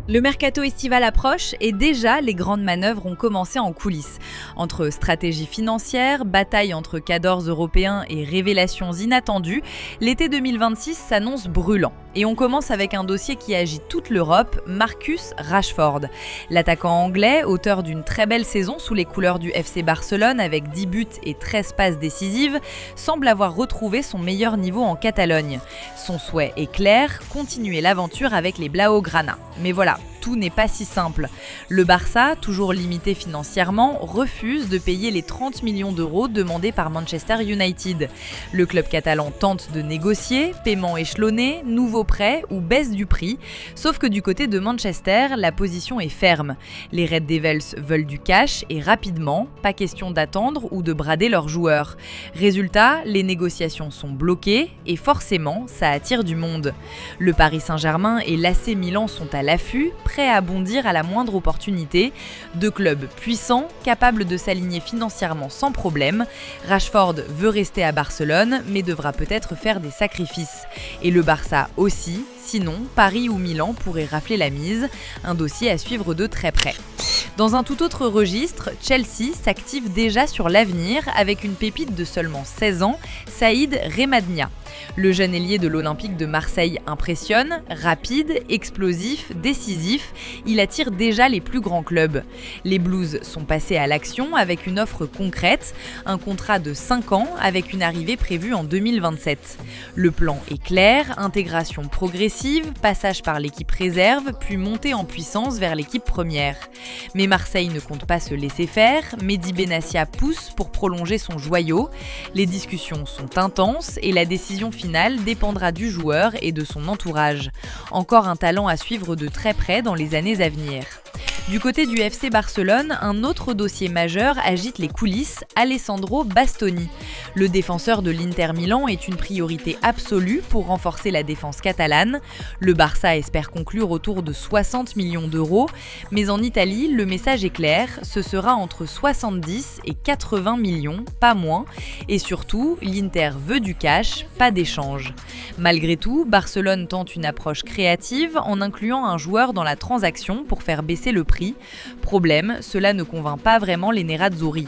Le mercato estival approche et déjà les grandes manœuvres ont commencé en coulisses. Entre stratégie financière, bataille entre cadors européens et révélations inattendues, l'été 2026 s'annonce brûlant. Et on commence avec un dossier qui agite toute l'Europe, Marcus Rashford. L'attaquant anglais, auteur d'une très belle saison sous les couleurs du FC Barcelone avec 10 buts et 13 passes décisives, semble avoir retrouvé son meilleur niveau en Catalogne. Son souhait est clair, continuer l'aventure avec les Blaugrana. Mais voilà, tout n'est pas si simple. Le Barça, toujours limité financièrement, refuse de payer les 30 millions d'euros demandés par Manchester United. Le club catalan tente de négocier, paiement échelonné, nouveau prêt ou baisse du prix. Sauf que du côté de Manchester, la position est ferme. Les Red Devils veulent du cash et rapidement, pas question d'attendre ou de brader leurs joueurs. Résultat, les négociations sont bloquées et forcément, ça attire du monde. Le Paris Saint-Germain et l'AC Milan sont à l'affût, prêts à bondir à la moindre opportunité. Deux clubs puissants, capables de s'aligner financièrement sans problème. Rashford veut rester à Barcelone, mais devra peut-être faire des sacrifices. Et le Barça aussi, sinon Paris ou Milan pourraient rafler la mise. Un dossier à suivre de très près. Dans un tout autre registre, Chelsea s'active déjà sur l'avenir avec une pépite de seulement 16 ans, Saïd Remadnia. Le jeune ailier de l'Olympique de Marseille impressionne, rapide, explosif, décisif, il attire déjà les plus grands clubs. Les Blues sont passés à l'action avec une offre concrète, un contrat de 5 ans avec une arrivée prévue en 2027. Le plan est clair, intégration progressive, passage par l'équipe réserve, puis montée en puissance vers l'équipe première. Mais Marseille ne compte pas se laisser faire, Mehdi Benassia pousse pour prolonger son joyau. Les discussions sont intenses et la décision finale dépendra du joueur et de son entourage. Encore un talent à suivre de très près dans les années à venir. Du côté du FC Barcelone, un autre dossier majeur agite les coulisses, Alessandro Bastoni. Le défenseur de l'Inter Milan est une priorité absolue pour renforcer la défense catalane. Le Barça espère conclure autour de 60 millions d'euros, mais en Italie, le message est clair, ce sera entre 70 et 80 millions, pas moins. Et surtout, l'Inter veut du cash, pas d'échange. Malgré tout, Barcelone tente une approche créative en incluant un joueur dans la transaction pour faire baisser le prix. Problème, cela ne convainc pas vraiment les Nerazzurri.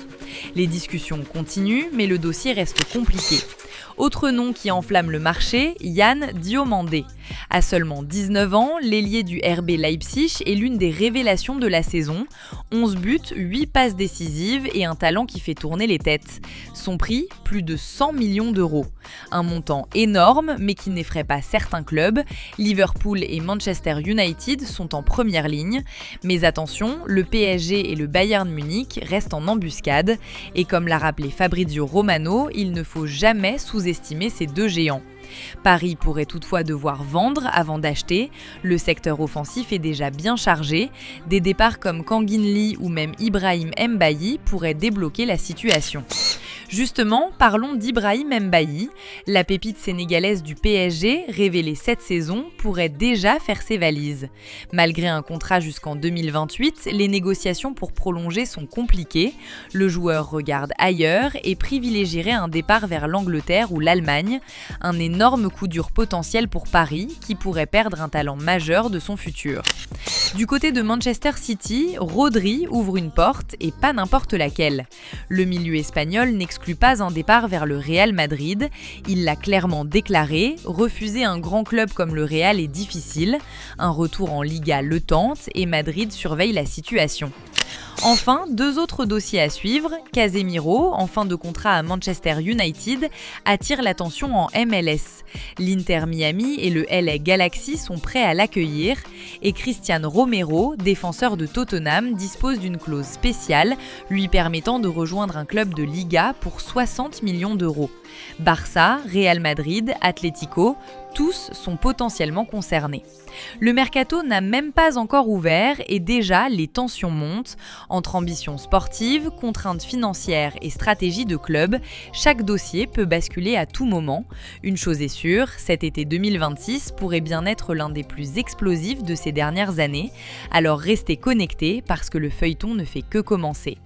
Les discussions continuent, mais le dossier reste compliqué. Autre nom qui enflamme le marché, Yann Diomandé. À seulement 19 ans, l'ailier du RB Leipzig est l'une des révélations de la saison. 11 buts, 8 passes décisives et un talent qui fait tourner les têtes. Son prix, plus de 100 millions d'euros. Un montant énorme, mais qui n'effraie pas certains clubs. Liverpool et Manchester United sont en première ligne. Mais attention, le PSG et le Bayern Munich restent en embuscade. Et comme l'a rappelé Fabrizio Romano, il ne faut jamais sous-estimer ces deux géants. Paris pourrait toutefois devoir vendre avant d'acheter. Le secteur offensif est déjà bien chargé. Des départs comme Kangin Lee ou même Ibrahim Mbaye pourraient débloquer la situation. Justement, parlons d'Ibrahim Mbaye. La pépite sénégalaise du PSG, révélée cette saison, pourrait déjà faire ses valises. Malgré un contrat jusqu'en 2028, les négociations pour prolonger sont compliquées. Le joueur regarde ailleurs et privilégierait un départ vers l'Angleterre ou l'Allemagne. Un énorme coup dur potentiel pour Paris, qui pourrait perdre un talent majeur de son futur. Du côté de Manchester City, Rodri ouvre une porte et pas n'importe laquelle. Le milieu espagnol n'exclut pas un départ vers le Real Madrid. Il l'a clairement déclaré, refuser un grand club comme le Real est difficile. Un retour en Liga le tente et Madrid surveille la situation. Enfin, deux autres dossiers à suivre. Casemiro, en fin de contrat à Manchester United, attire l'attention en MLS. L'Inter Miami et le LA Galaxy sont prêts à l'accueillir. Et Cristian Romero, défenseur de Tottenham, dispose d'une clause spéciale lui permettant de rejoindre un club de Liga pour 60 millions d'euros. Barça, Real Madrid, Atlético, tous sont potentiellement concernés. Le mercato n'a même pas encore ouvert et déjà les tensions montent. Entre ambitions sportives, contraintes financières et stratégie de club, chaque dossier peut basculer à tout moment. Une chose est sûre, cet été 2026 pourrait bien être l'un des plus explosifs de ces dernières années. Alors restez connectés parce que le feuilleton ne fait que commencer.